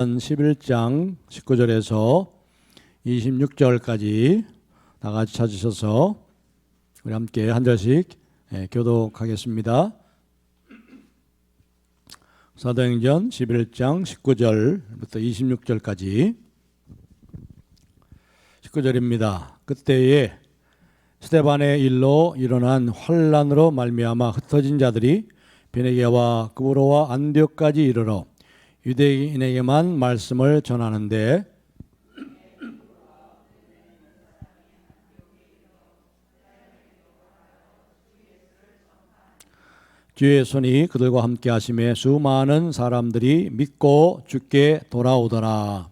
11장 19절에서 26절까지 다 같이 찾으셔서 우리 함께 한 절씩 교독하겠습니다. 사도행전 11장 19절부터 26절까지 19절입니다. 그때에 스데반의 일로 일어난 환난으로 말미암아 흩어진 자들이 베네게와 그브로와 안디옥까지 이르러 유대인에게만 말씀을 전하는데 주의 손이 그들과 함께 하심에 수많은 사람들이 믿고 주께 돌아오더라.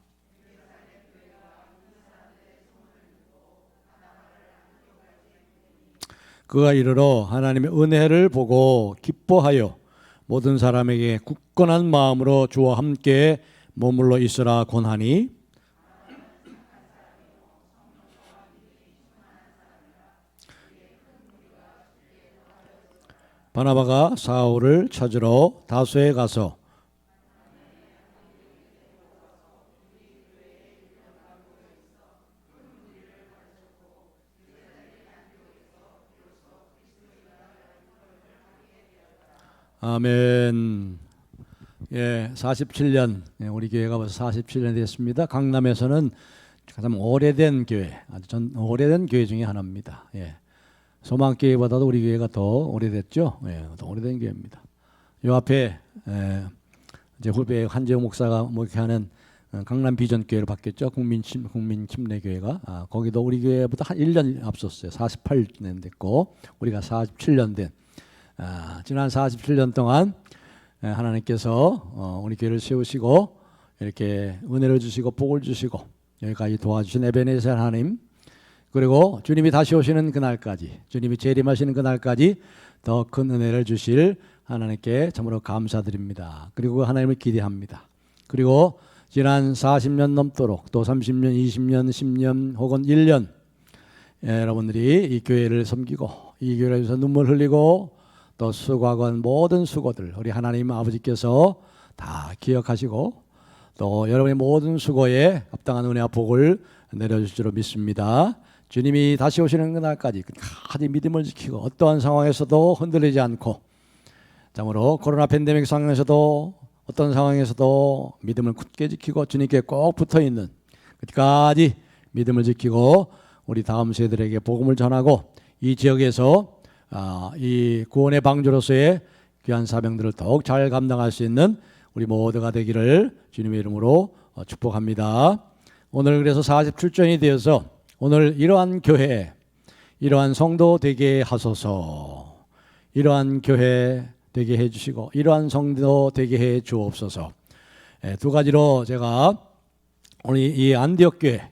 그가 이르러 하나님의 은혜를 보고 기뻐하여 모든 사람에게 굳건한 마음으로 주와 함께 머물러 있으라 권하니 바나바가 사울을 찾으러 다소에 가서 아멘. 47년, 우리 교회가 벌써 47년 됐습니다. 강남에서는 가장 오래된 교회, 아주 오래된 교회 중에 하나입니다. 소망교회보다도 우리 교회가 더 오래됐죠. 더 오래된 교회입니다. 요 앞에 이제 후배 한재용 목사가 목회하는 강남 비전 교회로 바뀌었죠. 국민침례교회가 거기도 우리 교회보다 한 1년 앞섰어요. 48년 됐고 우리가 47년 된 지난 47년 동안 하나님께서 우리 교회를 세우시고 이렇게 은혜를 주시고 복을 주시고 여기까지 도와주신 에베네zer 하나님, 그리고 주님이 다시 오시는 그날까지, 주님이 재림하시는 그날까지 더 큰 은혜를 주실 하나님께 참으로 감사드립니다. 그리고 하나님을 기대합니다. 그리고 지난 40년 넘도록 또 30년, 20년, 10년 혹은 1년 여러분들이 이 교회를 섬기고 이 교회를 위해서 눈물 흘리고 또 수고한 모든 수고들 우리 하나님 아버지께서 다 기억하시고 또 여러분의 모든 수고에 합당한 은혜와 복을 내려주실 줄 믿습니다. 주님이 다시 오시는 그날까지 끝까지 믿음을 지키고 어떠한 상황에서도 흔들리지 않고, 참으로 코로나 팬데믹 상황에서도 어떤 상황에서도 믿음을 굳게 지키고 주님께 꼭 붙어있는 끝까지 믿음을 지키고 우리 다음 세대들에게 복음을 전하고 이 지역에서 이 구원의 방주로서의 귀한 사명들을 더욱 잘 감당할 수 있는 우리 모두가 되기를 주님의 이름으로 축복합니다. 오늘 그래서 47주년이 되어서 오늘 이러한 교회, 이러한 성도 되게 하소서, 이러한 교회 되게 해주시고 이러한 성도 되게 해 주옵소서. 두 가지로 제가 오늘 이 안디옥 교회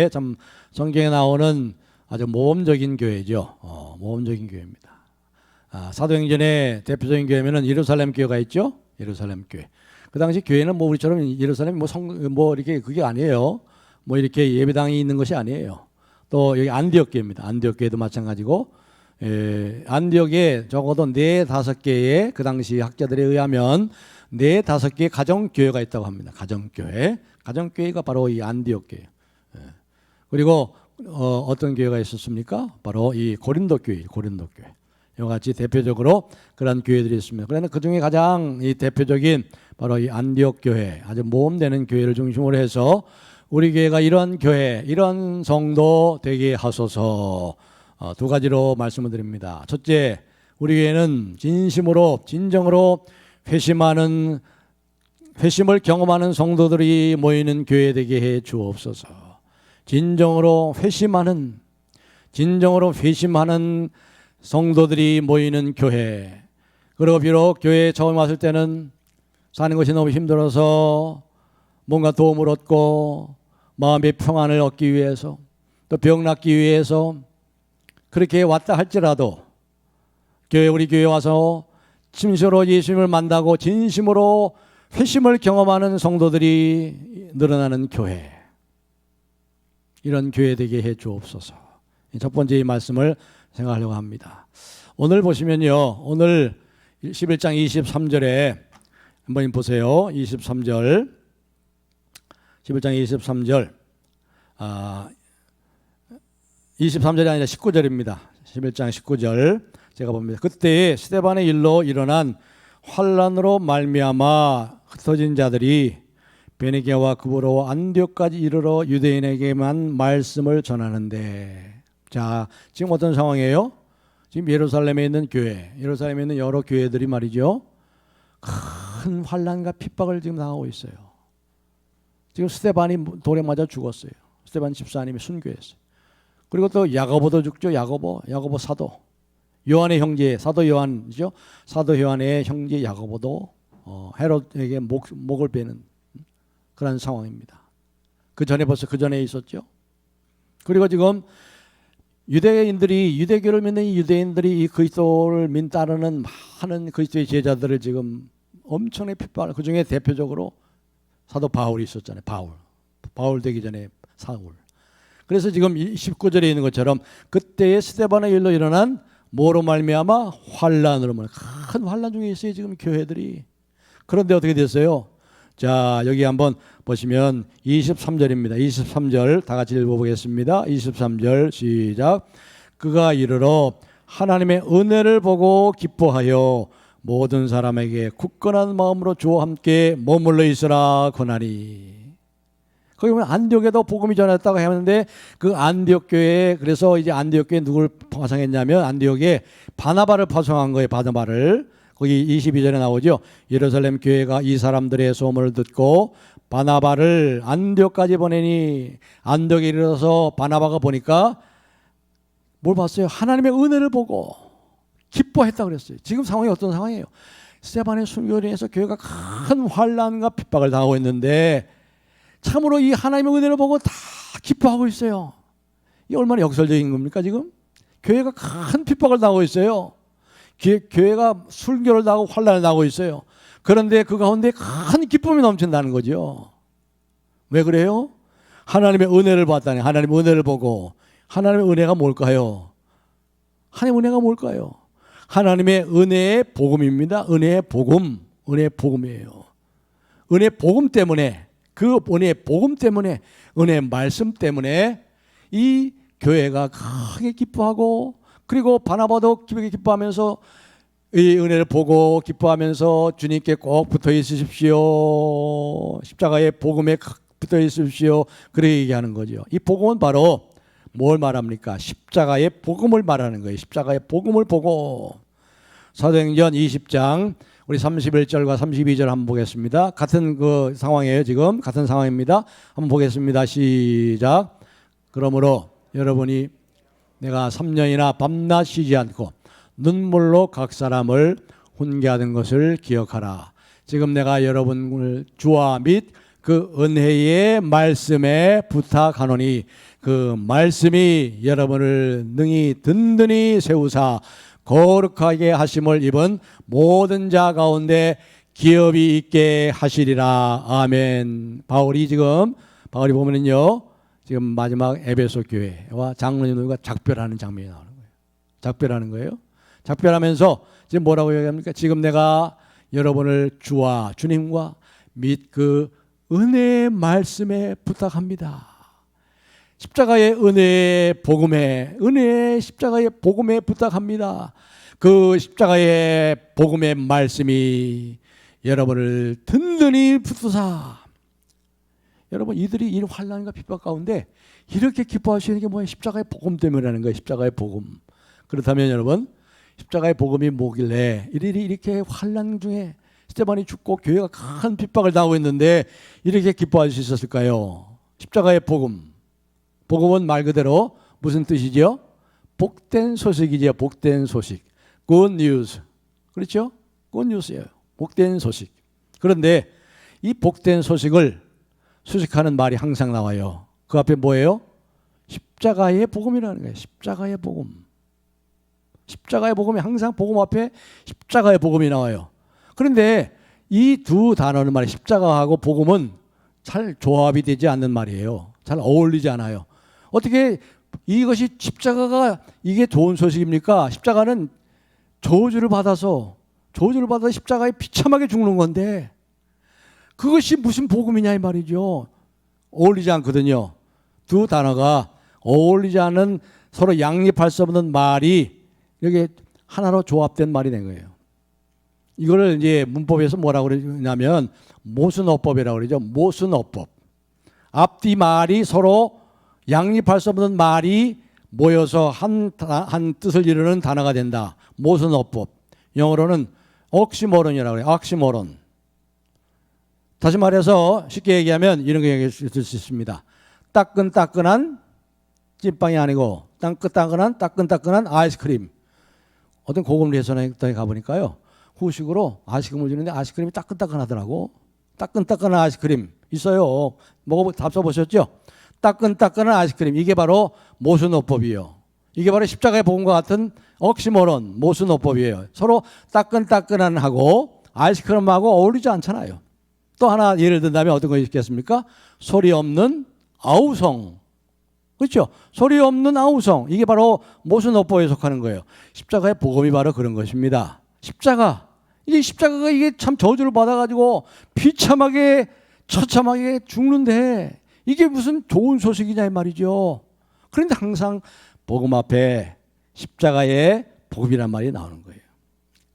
참 성경에 나오는 아주 모범적인 교회죠. 모범적인 교회입니다. 사도행전의 대표적인 교회면은 예루살렘 교회가 있죠. 예루살렘 교회. 그 당시 교회는 뭐 우리처럼 예루살렘 뭐 이렇게 그게 아니에요. 뭐 이렇게 예배당이 있는 것이 아니에요. 또 여기 안디옥 교회입니다. 안디옥 교회도 마찬가지고, 안디옥에 적어도 4-5개의 그 당시 학자들에 의하면 4-5개의 가정 교회가 있다고 합니다. 가정 교회. 가정 교회가 바로 이 안디옥 교회. 그리고 어떤 교회가 있었습니까? 바로 이 고린도 교회. 이와 같이 대표적으로 그런 교회들이 있습니다. 그런데 그 중에 가장 이 대표적인 바로 이 안디옥 교회, 아주 모범되는 교회를 중심으로 해서 우리 교회가 이런 교회, 이런 성도 되게 하소서. 두 가지로 말씀을 드립니다. 첫째, 우리 교회는 진정으로 회심을 경험하는 성도들이 모이는 교회 되게 해 주옵소서. 진정으로 회심하는 성도들이 모이는 교회. 그리고 비록 교회에 처음 왔을 때는 사는 것이 너무 힘들어서 뭔가 도움을 얻고 마음의 평안을 얻기 위해서 또 병 낫기 위해서 그렇게 왔다 할지라도 우리 교회에 와서 진심으로 예수님을 만나고 진심으로 회심을 경험하는 성도들이 늘어나는 교회, 이런 교회 되게 해 주옵소서. 첫 번째 이 말씀을 생각하려고 합니다. 오늘 보시면요, 오늘 11장 23절에 한번 보세요. 23절 11장 23절 23절이 아니라 19절입니다. 11장 19절 제가 봅니다. 그때 스데반의 일로 일어난 환란으로 말미암아 흩어진 자들이 베니게와 그보로 안디옥까지 이르러 유대인에게만 말씀을 전하는데, 자, 지금 어떤 상황이에요? 지금 예루살렘에 있는 교회, 예루살렘에 있는 여러 교회들이 말이죠, 큰 환란과 핍박을 지금 당하고 있어요. 지금 스데반이 돌에 맞아 죽었어요. 스데반 집사님이 순교했어요. 그리고 또 야고보도 죽죠. 야고보 사도, 요한의 형제 사도 요한이죠. 사도 요한의 형제 야고보도 헤롯에게 목을 베는 그런 상황입니다. 그 전에 벌써 그 전에 있었죠. 그리고 지금 유대교를 믿는 이 유대인들이 이 그리스도를 따르는 많은 그리스도의 제자들을 지금 엄청나게 핍박을, 그 중에 대표적으로 사도 바울이 있었잖아요. 바울 되기 전에 사울. 그래서 지금 19절에 있는 것처럼 그때의 스데반의 일로 일어난 뭐로 말미암아 환란으로, 큰 환란 중에 있어요 지금 교회들이. 그런데 어떻게 됐어요? 자, 여기 한번 보시면 23절입니다. 23절 다 같이 읽어보겠습니다. 23절 시작. 그가 이르러 하나님의 은혜를 보고 기뻐하여 모든 사람에게 굳건한 마음으로 주와 함께 머물러 있으라 권하니. 거기 보면 안디옥에도 복음이 전했다고 했는데, 그 안디옥 교회에, 그래서 이제 안디옥 교회에 누굴 파송했냐면 안디옥에 바나바를 파송한 거예요. 바나바를. 거기 22절에 나오죠. 예루살렘 교회가 이 사람들의 소문을 듣고 바나바를 안디옥까지 보내니, 안디옥에 이르러서 바나바가 보니까 뭘 봤어요? 하나님의 은혜를 보고 기뻐했다고 그랬어요. 지금 상황이 어떤 상황이에요? 스데반의 순교로 인해서 교회가 큰 환란과 핍박을 당하고 있는데 참으로 이 하나님의 은혜를 보고 다 기뻐하고 있어요. 이게 얼마나 역설적인 겁니까 지금? 교회가 큰 핍박을 당하고 있어요. 교회가 순교를 당하고 환란을 당하고 있어요. 그런데 그 가운데 큰 기쁨이 넘친다는 거죠. 왜 그래요? 하나님의 은혜를 봤다니. 하나님의 은혜를 보고. 하나님의 은혜가 뭘까요? 하나님의 은혜가 뭘까요? 하나님의 은혜의 복음입니다. 은혜의 복음. 은혜의 복음이에요. 은혜의 복음 때문에, 그 은혜의 복음 때문에, 은혜의 말씀 때문에 이 교회가 크게 기뻐하고, 그리고 바나바도 기뻐하면서 이 은혜를 보고 기뻐하면서 주님께 꼭 붙어 있으십시오. 십자가의 복음에 붙어 있으십시오. 그렇게 얘기하는 거죠. 이 복음은 바로 뭘 말합니까? 십자가의 복음을 말하는 거예요. 십자가의 복음을 보고. 사도행전 20장 우리 31절과 32절 한번 보겠습니다. 같은 그 상황이에요. 지금 같은 상황입니다. 한번 보겠습니다. 시작. 그러므로 여러분이 내가 3년이나 밤낮 쉬지 않고 눈물로 각 사람을 훈계하던 것을 기억하라. 지금 내가 여러분을 주와 및 그 은혜의 말씀에 부탁하노니 그 말씀이 여러분을 능히 든든히 세우사 거룩하게 하심을 입은 모든 자 가운데 기업이 있게 하시리라. 아멘. 바울이 보면은요, 지금 마지막 에베소 교회와 장로님들과 작별하는 장면이 나오는 거예요. 작별하는 거예요. 작별하면서 지금 뭐라고 얘기합니까? 지금 내가 여러분을 주와 주님과 및 그 은혜의 말씀에 부탁합니다. 십자가의 은혜의 복음에, 은혜의 십자가의 복음에 부탁합니다. 그 십자가의 복음의 말씀이 여러분을 든든히 붙드사. 여러분, 이들이 이 환난과 핍박 가운데 이렇게 기뻐하시는 게 뭐예요? 십자가의 복음 때문이라는 거예요. 십자가의 복음. 그렇다면 여러분, 십자가의 복음이 뭐길래 이렇게 환난 중에 스데반이 죽고 교회가 큰 핍박을 당하고 있는데 이렇게 기뻐할 수 있었을까요? 십자가의 복음. 복음은 말 그대로 무슨 뜻이죠? 복된 소식이죠. 복된 소식. Good news. 그렇죠? Good news예요. 복된 소식. 그런데 이 복된 소식을 수식하는 말이 항상 나와요. 그 앞에 뭐예요? 십자가의 복음이라는 거예요. 십자가의 복음. 십자가의 복음이 항상 복음 앞에 십자가의 복음이 나와요. 그런데 이 두 단어는 말이에요. 십자가하고 복음은 잘 조합이 되지 않는 말이에요. 잘 어울리지 않아요. 어떻게 이것이 십자가가 이게 좋은 소식입니까? 십자가는 저주를 받아서 십자가에 비참하게 죽는 건데 그것이 무슨 복음이냐 이 말이죠. 어울리지 않거든요. 두 단어가 어울리지 않는 서로 양립할 수 없는 말이 이렇게 하나로 조합된 말이 된 거예요. 이거를 이제 문법에서 뭐라고 그러냐면 모순어법이라고 그러죠. 모순어법. 앞뒤 말이 서로 양립할 수 없는 말이 모여서 한 뜻을 이루는 단어가 된다. 모순어법. 영어로는 옥시모론이라고 해요. 옥시모론. 다시 말해서 쉽게 얘기하면 이런 거 얘기할 수 있습니다. 따끈따끈한 찐빵이 아니고 따끈따끈한 아이스크림. 어떤 고급 레스토랑에 가보니까요. 후식으로 아이스크림을 주는데 아이스크림이 따끈따끈하더라고. 따끈따끈한 아이스크림 있어요. 잡숴보셨죠? 따끈따끈한 아이스크림. 이게 바로 모순어법이에요. 이게 바로 십자가의 복음과 같은 옥시모론, 모순어법이에요. 서로 따끈따끈한 하고 아이스크림하고 어울리지 않잖아요. 또 하나 예를 든다면 어떤 거 있겠습니까? 소리 없는 아우성. 그렇죠? 소리 없는 아우성. 이게 바로 모순어법에 속하는 거예요. 십자가의 복음이 바로 그런 것입니다. 십자가. 이게 십자가가 이게 참 저주를 받아가지고 비참하게 처참하게 죽는데 이게 무슨 좋은 소식이냐 이 말이죠. 그런데 항상 복음 앞에 십자가의 복음이란 말이 나오는 거예요.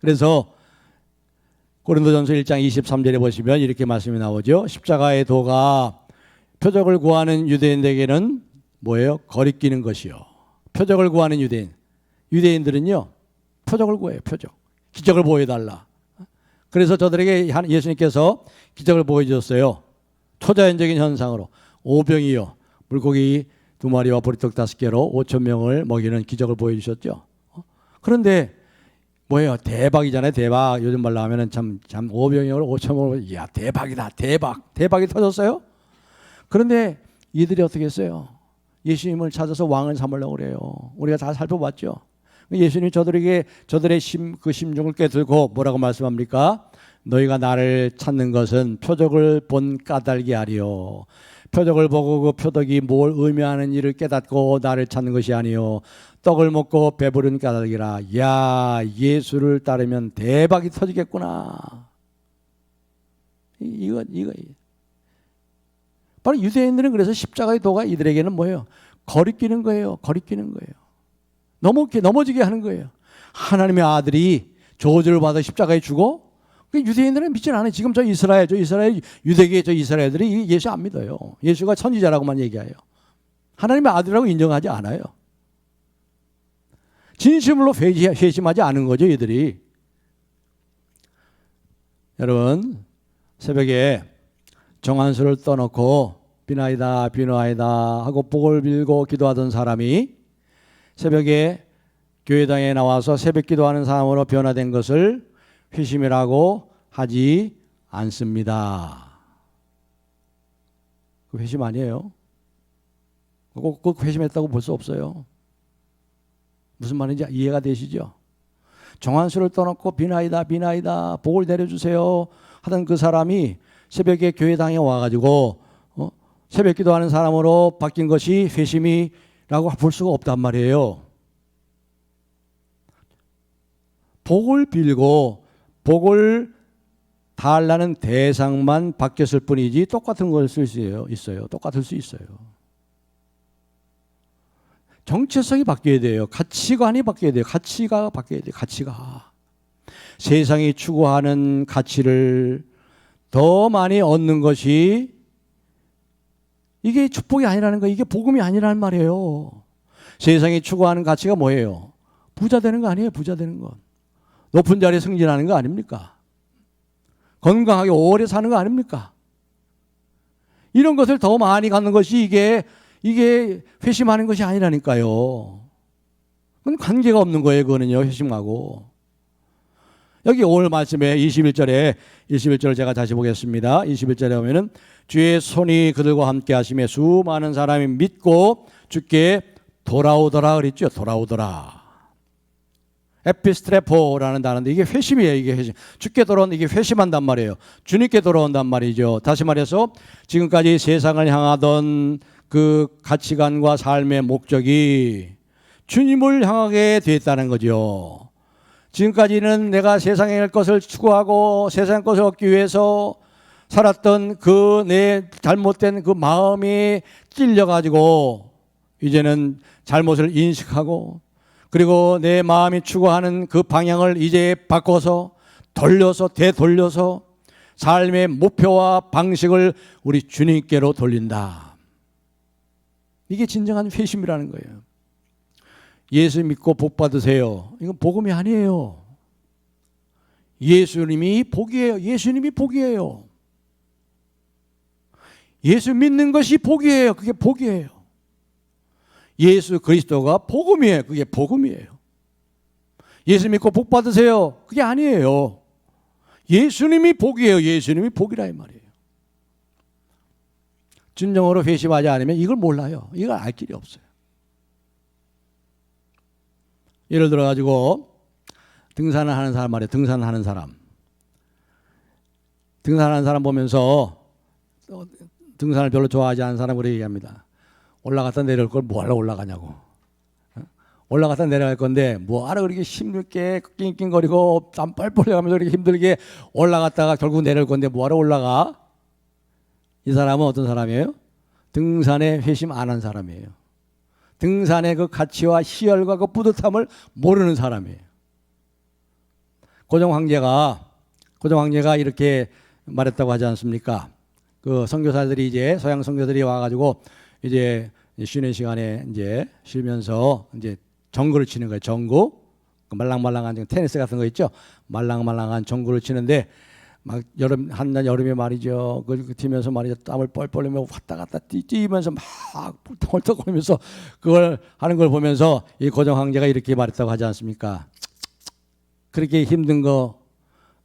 그래서 고린도전서 1장 23절에 보시면 이렇게 말씀이 나오죠. 십자가의 도가 표적을 구하는 유대인에게는 뭐예요? 거리끼는 것이요. 표적을 구하는 유대인. 유대인들은요. 표적을 구해요. 표적. 기적을 보여달라. 그래서 저들에게 예수님께서 기적을 보여주셨어요. 초자연적인 현상으로 오병이요. 물고기 2마리와 보리떡 5개로 5,000명을 먹이는 기적을 보여주셨죠. 그런데 뭐예요? 대박이잖아요. 대박. 요즘 말로 하면은 참 오병이어를 5,000명을 이야 대박이다. 대박이 터졌어요. 그런데 이들이 어떻게 했어요? 예수님을 찾아서 왕을 삼으려고 그래요. 우리가 다 살펴봤죠. 예수님이 저들의 심중을 깨들고 뭐라고 말씀합니까? 너희가 나를 찾는 것은 표적을 본 까닭이 아니요. 표적을 보고 그 표적이 뭘 의미하는 일을 깨닫고 나를 찾는 것이 아니요. 떡을 먹고 배부른 까닭이라. 야, 예수를 따르면 대박이 터지겠구나. 이거. 바로 유대인들은 그래서 십자가의 도가 이들에게는 뭐예요? 거리끼는 거예요. 넘어지게 하는 거예요. 하나님의 아들이 저주를 받아 십자가에 죽어? 유대인들은 믿지 않아요. 지금 저 이스라엘 유대계 저 이스라엘들이 예수 안 믿어요. 예수가 선지자라고만 얘기해요. 하나님의 아들이라고 인정하지 않아요. 진심으로 회심하지 않은 거죠, 이들이. 여러분, 새벽에 정한수를 떠놓고 비나이다 하고 복을 빌고 기도하던 사람이 새벽에 교회당에 나와서 새벽 기도하는 사람으로 변화된 것을 회심이라고 하지 않습니다. 그 회심 아니에요. 꼭 회심했다고 볼 수 없어요. 무슨 말인지 이해가 되시죠? 정한수를 떠놓고 비나이다 복을 내려주세요 하던 그 사람이 새벽에 교회당에 와가지고 새벽 기도하는 사람으로 바뀐 것이 회심이라고 볼 수가 없단 말이에요. 복을 빌고 복을 달라는 대상만 바뀌었을 뿐이지 똑같은 걸 쓸 수 있어요. 똑같을 수 있어요. 정체성이 바뀌어야 돼요. 가치관이 바뀌어야 돼요. 가치가 바뀌어야 돼요. 가치가. 세상이 추구하는 가치를 더 많이 얻는 것이 이게 축복이 아니라는 거예요. 이게 복음이 아니라는 말이에요. 세상이 추구하는 가치가 뭐예요? 부자 되는 거 아니에요. 부자 되는 건. 높은 자리에 승진하는 거 아닙니까? 건강하게 오래 사는 거 아닙니까? 이런 것을 더 많이 갖는 것이 이게 회심하는 것이 아니라니까요. 그건 관계가 없는 거예요. 그거는요. 회심하고. 여기 오늘 말씀에 21절을 제가 다시 보겠습니다. 21절에 보면은 주의 손이 그들과 함께 하심에 수많은 사람이 믿고 주께 돌아오더라 그랬죠. 돌아오더라. 에피스트레포라는 단어인데 이게 회심이에요. 이게 회심. 주께 돌아온 이게 회심한단 말이에요. 주님께 돌아온단 말이죠. 다시 말해서 지금까지 세상을 향하던 그 가치관과 삶의 목적이 주님을 향하게 됐다는 거죠. 지금까지는 내가 세상의 것을 추구하고 세상의 것을 얻기 위해서 살았던 그 내 잘못된 그 마음이 찔려가지고 이제는 잘못을 인식하고, 그리고 내 마음이 추구하는 그 방향을 이제 바꿔서 되돌려서 삶의 목표와 방식을 우리 주님께로 돌린다. 이게 진정한 회심이라는 거예요. 예수 믿고 복 받으세요. 이건 복음이 아니에요. 예수님이 복이에요. 예수님이 복이에요. 예수 믿는 것이 복이에요. 그게 복이에요. 예수 그리스도가 복음이에요. 그게 복음이에요. 예수 믿고 복 받으세요. 그게 아니에요. 예수님이 복이에요. 예수님이 복이라 이 말이에요. 진정으로 회심하지 않으면 이걸 몰라요. 이걸 알 길이 없어요. 예를 들어 가지고 등산을 하는 사람 말이에요. 등산하는 사람 보면서 등산을 별로 좋아하지 않는 사람 그렇게 얘기합니다. 올라갔다 내려올 걸 뭐하러 올라가냐고. 올라갔다 내려갈 건데 뭐하러 그렇게 힘들게 낑낑거리고 땀 뻘뻘 나가면서 그렇게 힘들게 올라갔다가 결국 내려올 건데 뭐하러 올라가? 이 사람은 어떤 사람이에요? 등산에 회심 안 한 사람이에요. 등산의 그 가치와 희열과 그 뿌듯함을 모르는 사람이에요. 고종 황제가 이렇게 말했다고 하지 않습니까? 그 선교사들이 이제 서양 선교들이 와가지고 이제 쉬는 시간에 이제 쉬면서 이제 정구를 치는 거예요. 정구, 말랑말랑한 테니스 같은 거 있죠. 말랑말랑한 정구를 치는데 막 한날 여름에 말이죠. 그 뛰면서 말이죠. 땀을 뻘뻘 흘리며 왔다 갔다 뛰면서 막 헐떡거리면서 그걸 하는 걸 보면서 이 고종 황제가 이렇게 말했다고 하지 않습니까? 그렇게 힘든 거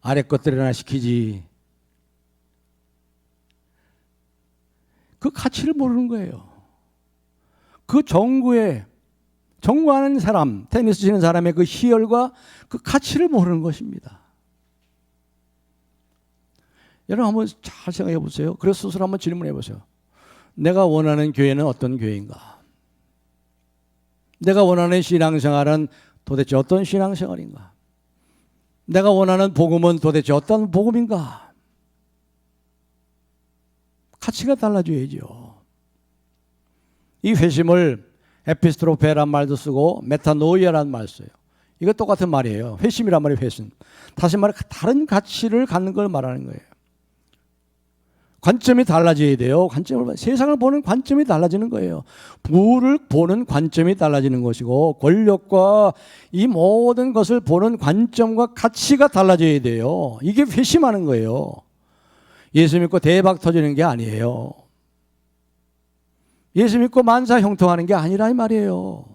아래 것들이나 시키지. 그 가치를 모르는 거예요. 그 정구하는 사람, 테니스 치는 사람의 그 희열과 그 가치를 모르는 것입니다. 여러분 한번 잘 생각해 보세요. 그래서 스스로 한번 질문해 보세요. 내가 원하는 교회는 어떤 교회인가? 내가 원하는 신앙생활은 도대체 어떤 신앙생활인가? 내가 원하는 복음은 도대체 어떤 복음인가? 가치가 달라져야죠. 이 회심을 에피스트로페라는 말도 쓰고 메타노이아라는 말도 써요. 이거 똑같은 말이에요. 회심이란 말이 회심. 다시 말해 다른 가치를 갖는 걸 말하는 거예요. 관점이 달라져야 돼요. 세상을 보는 관점이 달라지는 거예요. 부를 보는 관점이 달라지는 것이고 권력과 이 모든 것을 보는 관점과 가치가 달라져야 돼요. 이게 회심하는 거예요. 예수 믿고 대박 터지는 게 아니에요. 예수 믿고 만사 형통하는 게 아니라 이 말이에요.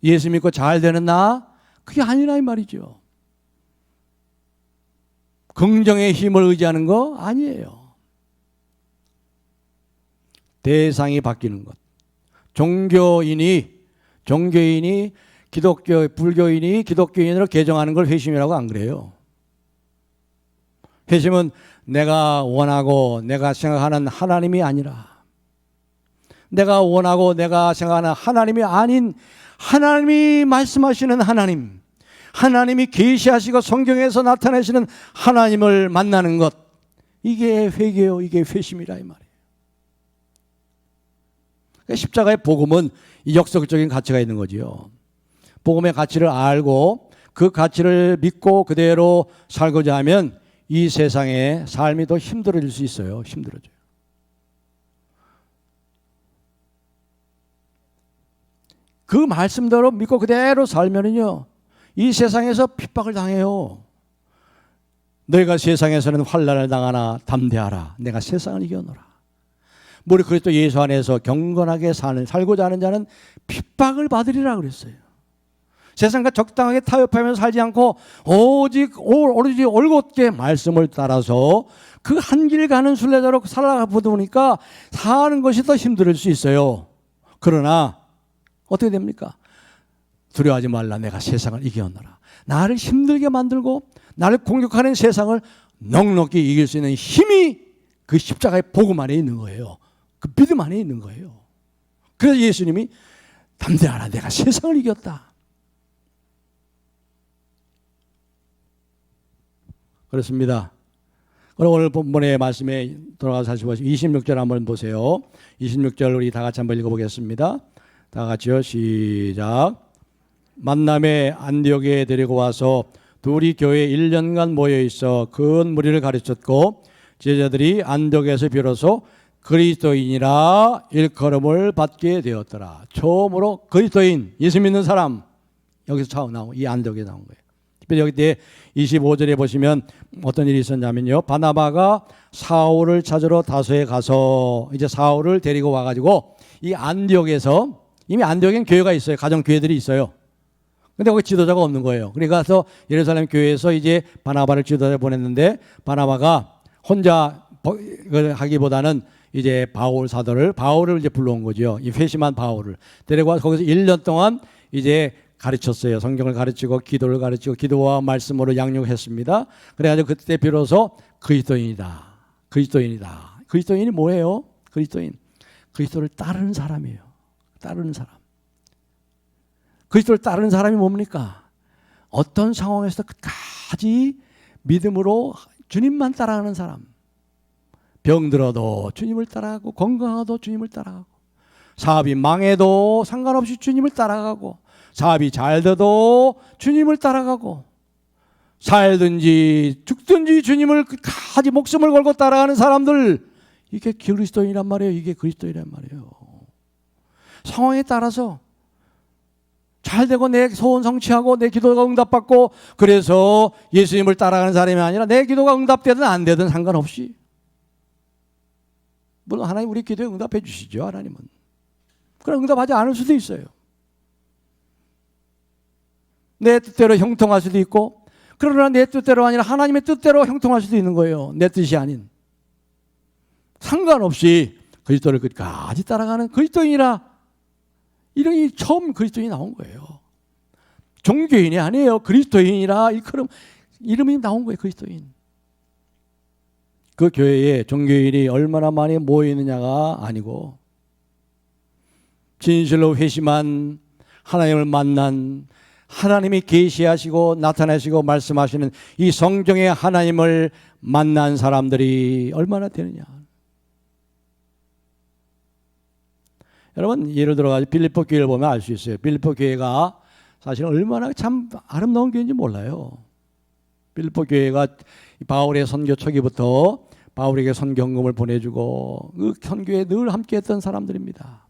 예수 믿고 잘 되는 나? 그게 아니라 이 말이죠. 긍정의 힘을 의지하는 거 아니에요. 대상이 바뀌는 것. 종교인이 불교인이 기독교인으로 개종하는 걸 회심이라고 안 그래요. 회심은 내가 원하고 내가 생각하는 하나님이 아니라, 내가 원하고 내가 생각하는 하나님이 아닌 하나님이 말씀하시는 하나님이 계시하시고 성경에서 나타내시는 하나님을 만나는 것, 이게 회개요. 이게 회심이라 이 말이에요. 십자가의 복음은 이 역설적인 가치가 있는 거지요. 복음의 가치를 알고 그 가치를 믿고 그대로 살고자 하면 이 세상의 삶이 더 힘들어질 수 있어요. 힘들어져요. 그 말씀대로 믿고 그대로 살면은요, 이 세상에서 핍박을 당해요. 너희가 세상에서는 환난을 당하나 담대하라. 내가 세상을 이겨노라. 우리 그리스도 예수 안에서 경건하게 살고자 하는 자는 핍박을 받으리라 그랬어요. 세상과 적당하게 타협하면서 살지 않고 오직 올곧게 말씀을 따라서 그 한 길 가는 순례자로 살아보다 보니까 사는 것이 더 힘들 수 있어요. 그러나 어떻게 됩니까? 두려워하지 말라. 내가 세상을 이겨노라. 나를 힘들게 만들고 나를 공격하는 세상을 넉넉히 이길 수 있는 힘이 그 십자가의 복음 안에 있는 거예요. 그 믿음 안에 있는 거예요. 그래서 예수님이 담대하라. 내가 세상을 이겼다. 그렇습니다. 그럼 오늘 본문의 말씀에 돌아가서 다시 보시고 26절 한번 보세요. 26절 우리 다 같이 한번 읽어보겠습니다. 다 같이요. 시작. 만남에 안디옥에 데리고 와서 둘이 교회에 1년간 모여 있어 큰 무리를 가르쳤고 제자들이 안디옥에서 비로소 그리스도인이라 일컬음을 받게 되었더라. 처음으로 그리스도인, 예수 믿는 사람, 여기서 처음 나온, 이 안디옥에 나온 거예요. 특별히 여기 때 25절에 보시면 어떤 일이 있었냐면요, 바나바가 사울을 찾으러 다소에 가서 이제 사울을 데리고 와가지고 이 안디옥에서, 이미 안디옥엔 교회가 있어요. 가정 교회들이 있어요. 근데 거기 지도자가 없는 거예요. 그래서 예루살렘 교회에서 이제 바나바를 지도자를 보냈는데, 바나바가 혼자 하기보다는 이제 바울을 이제 불러온 거죠. 이 회심한 바울을 데리고 와서 거기서 1년 동안 이제 가르쳤어요. 성경을 가르치고 기도를 가르치고 기도와 말씀으로 양육했습니다. 그래가지고 그때 비로소 그리스도인이다. 그리스도인이 뭐예요? 그리스도를 따르는 사람이에요. 따르는 사람. 그리스도를 따르는 사람이 뭡니까? 어떤 상황에서 끝까지 믿음으로 주님만 따라가는 사람. 병들어도 주님을 따라가고, 건강하도 주님을 따라가고, 사업이 망해도 상관없이 주님을 따라가고, 사업이 잘 돼도 주님을 따라가고, 살든지 죽든지 주님을 끝까지 목숨을 걸고 따라가는 사람들, 이게 그리스도인이란 말이에요. 이게 그리스도인이란 말이에요. 상황에 따라서 잘 되고 내 소원 성취하고 내 기도가 응답받고, 그래서 예수님을 따라가는 사람이 아니라 내 기도가 응답되든 안 되든 상관없이, 물론 하나님 우리 기도에 응답해 주시죠. 하나님은. 그럼 응답하지 않을 수도 있어요. 내 뜻대로 형통할 수도 있고, 그러나 내 뜻대로 아니라 하나님의 뜻대로 형통할 수도 있는 거예요. 내 뜻이 아닌. 상관없이 그리스도를 끝까지 따라가는 그리스도인이라, 이름이 처음 그리스도인이 나온 거예요. 종교인이 아니에요. 그리스도인이라 일컬음 이름이 나온 거예요. 그리스도인. 그 교회에 종교인이 얼마나 많이 모여 있느냐가 아니고, 진실로 회심한, 하나님을 만난, 하나님이 계시하시고 나타나시고 말씀하시는 이 성경의 하나님을 만난 사람들이 얼마나 되느냐. 여러분, 예를 들어서 빌립보 교회를 보면 알 수 있어요. 빌립보 교회가 사실 얼마나 참 아름다운 교회인지 몰라요. 빌립보 교회가 바울의 선교 초기부터 바울에게 선경금을 보내주고 그 선교에 늘 함께했던 사람들입니다.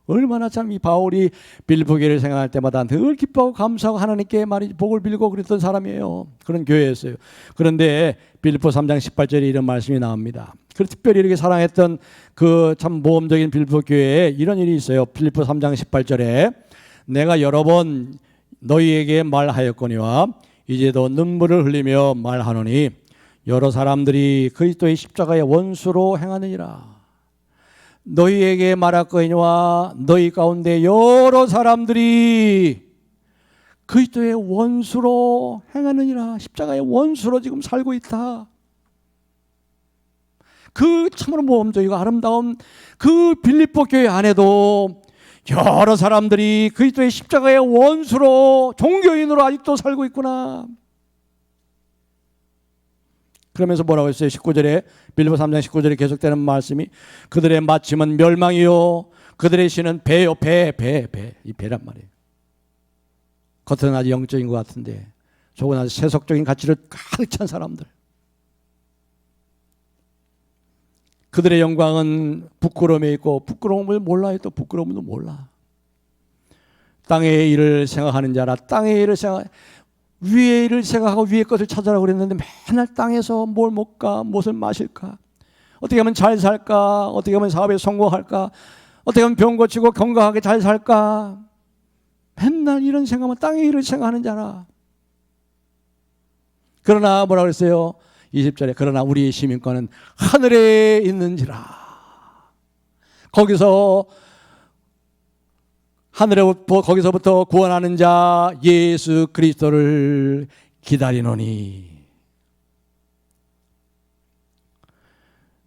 얼마나 참 이 바울이 빌립보 교회를 생각할 때마다 늘 기뻐하고 감사하고 하나님께 많이 복을 빌고 그랬던 사람이에요. 그런 교회였어요. 그런데 빌립보 3장 18절에 이런 말씀이 나옵니다. 그래서 특별히 이렇게 사랑했던 그 참 모험적인 빌립보 교회에 이런 일이 있어요. 빌립보 3장 18절에 내가 여러 번 너희에게 말하였거니와 이제도 눈물을 흘리며 말하노니 여러 사람들이 그리스도의 십자가의 원수로 행하느니라. 너희에게 말할거니와 너희 가운데 여러 사람들이 그리스도의 원수로 행하느니라. 십자가의 원수로 지금 살고 있다. 그 참으로 모험적이고 아름다운 그 빌립보 교회 안에도 여러 사람들이 그리스도의 십자가의 원수로, 종교인으로 아직도 살고 있구나. 그러면서 뭐라고 했어요? 19절에, 빌립보 3장 19절에 계속되는 말씀이 그들의 마침은 멸망이요 그들의 신은 배요. 이 배란 말이에요. 겉은 아주 영적인 것 같은데 속은 아주 세속적인 가치를 가득 찬 사람들. 그들의 영광은 부끄러움에 있고 부끄러움을 몰라요. 또 부끄러움도 몰라. 땅의 일을 생각하는 자라. 땅의 일을 위의 일을 생각하고 위의 것을 찾으라고 그랬는데 맨날 땅에서 뭘 먹을까, 무엇을 마실까, 어떻게 하면 잘 살까, 어떻게 하면 사업에 성공할까, 어떻게 하면 병 고치고 건강하게 잘 살까, 맨날 이런 생각만, 땅의 일을 생각하는 자라. 그러나 뭐라고 그랬어요? 20절에 그러나 우리의 시민권은 하늘에 있는지라. 거기서부터 구원하는 자 예수 그리스도를 기다리노니.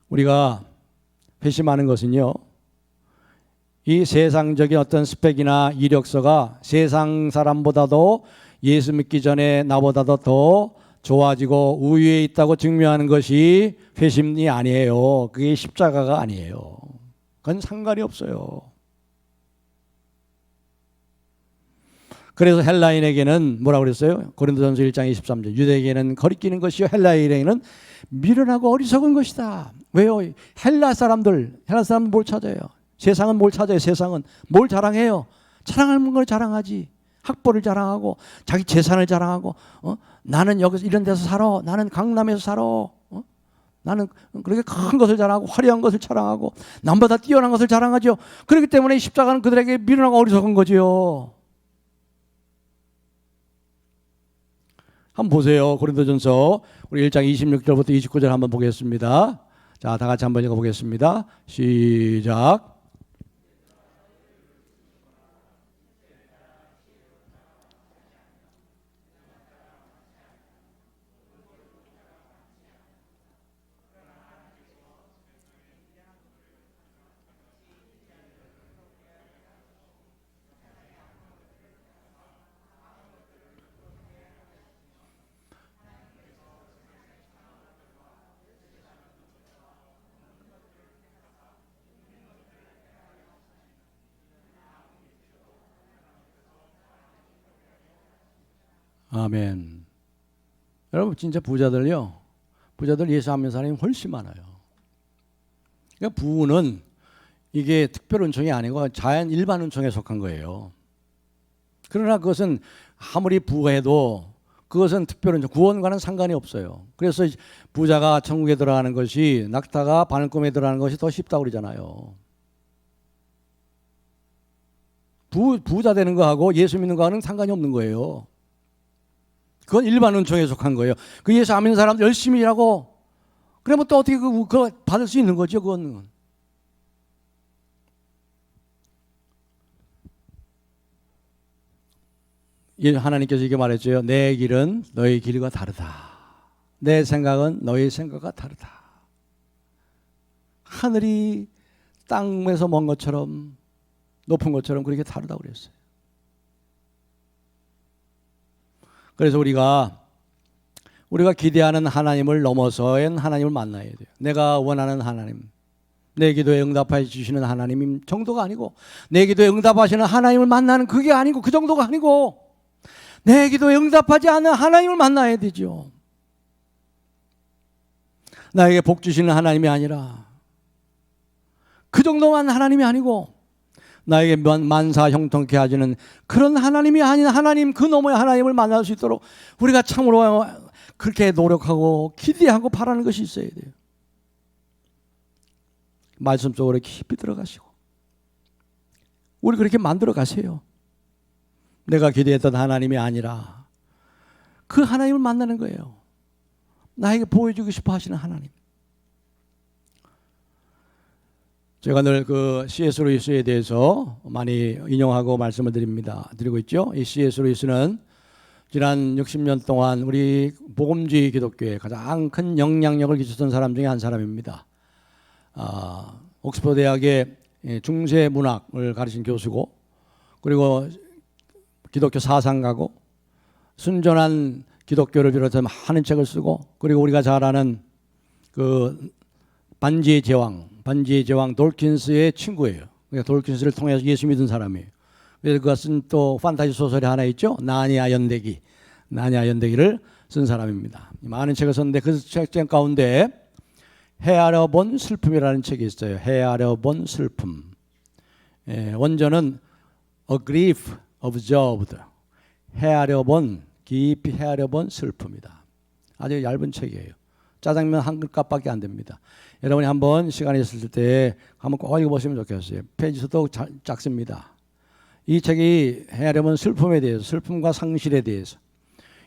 우리가 회심하는 것은요, 이 세상적인 어떤 스펙이나 이력서가 세상 사람보다도 예수 믿기 전에 나보다도 더 좋아지고 우위에 있다고 증명하는 것이 회심이 아니에요. 그게 십자가가 아니에요. 그건 상관이 없어요. 그래서 헬라인에게는 뭐라고 그랬어요? 고린도전서 1장 23절 유대에게는 거리끼는 것이요 헬라인에게는 미련하고 어리석은 것이다. 왜요? 헬라 사람들 뭘 찾아요? 세상은 뭘 찾아요? 세상은 뭘 자랑해요? 자랑할 걸 자랑하지. 학벌을 자랑하고 자기 재산을 자랑하고 나는 여기서 이런 데서 살아. 나는 강남에서 살아. 나는 그렇게 큰 것을 자랑하고 화려한 것을 자랑하고 남보다 뛰어난 것을 자랑하죠. 그렇기 때문에 십자가는 그들에게 미련하고 어리석은 거지요. 한번 보세요. 고린도전서 우리 1장 26절부터 29절 한번 보겠습니다. 자, 다 같이 한번 읽어보겠습니다. 시작. 아멘. 여러분 진짜 부자들 예수 안 믿는 사람이 훨씬 많아요. 그러니까 부는 이게 특별 은총이 아니고 자연 일반 은총에 속한 거예요. 그러나 그것은 아무리 부해도 그것은 특별 은총, 구원과는 상관이 없어요. 그래서 부자가 천국에 들어가는 것이 낙타가 바늘꿈에 들어가는 것이 더 쉽다고 그러잖아요. 부자 되는 거하고 예수 믿는 거하고는 상관이 없는 거예요. 그건 일반 은총에 속한 거예요. 그 예수 안 믿는 사람들 열심히 일하고 그러면 또 어떻게 그거 받을 수 있는 거죠? 그건. 하나님께서 이렇게 말했죠. 내 길은 너희 길과 다르다. 내 생각은 너희 생각과 다르다. 하늘이 땅에서 먼 것처럼 높은 것처럼 그렇게 다르다고 그랬어요. 그래서 우리가 기대하는 하나님을 넘어서는 하나님을 만나야 돼요. 내가 원하는 하나님, 내 기도에 응답해 주시는 하나님 정도가 아니고 내 기도에 응답하시는 하나님을 만나는 그게 아니고 그 정도가 아니고 내 기도에 응답하지 않는 하나님을 만나야 되죠. 나에게 복 주시는 하나님이 아니라 그 정도만 하나님이 아니고 나에게 만사 형통케 하시는 그런 하나님이 아닌 하나님 그 너머의 하나님을 만날 수 있도록 우리가 참으로 그렇게 노력하고 기대하고 바라는 것이 있어야 돼요. 말씀 속으로 깊이 들어가시고 우리 그렇게 만들어 가세요. 내가 기대했던 하나님이 아니라 그 하나님을 만나는 거예요. 나에게 보여주고 싶어 하시는 하나님. 제가 늘 그 C.S. 루이스에 대해서 많이 인용하고 말씀을 드리고 있죠. 이 C.S. 루이스는 지난 60년 동안 우리 복음주의 기독교에 가장 큰 영향력을 끼쳤던 사람 중에 한 사람입니다. 옥스퍼드 대학의 중세 문학을 가르친 교수고 그리고 기독교 사상가고 순전한 기독교를 비롯해서 많은 책을 쓰고 그리고 우리가 잘 아는 그 반지의 제왕 돌킨스의 친구예요. 그러니까 돌킨스를 통해서 예수 믿은 사람이에요. 그래서 그가 쓴 또 판타지 소설이 하나 있죠. 나니아 연대기를 쓴 사람입니다. 많은 책을 썼는데 그 책 가운데 헤아려 본 슬픔이라는 책이 있어요. 헤아려 본 슬픔. 원전은 A Grief Observed. 깊이 헤아려 본 슬픔이다. 아주 얇은 책이에요. 짜장면 한 그릇값밖에 안 됩니다. 여러분이 한번 시간이 있을 때 한번 꼭 읽어보시면 좋겠어요. 페이지도 작습니다. 이 책이 헤아려본 슬픔에 대해서, 슬픔과 상실에 대해서.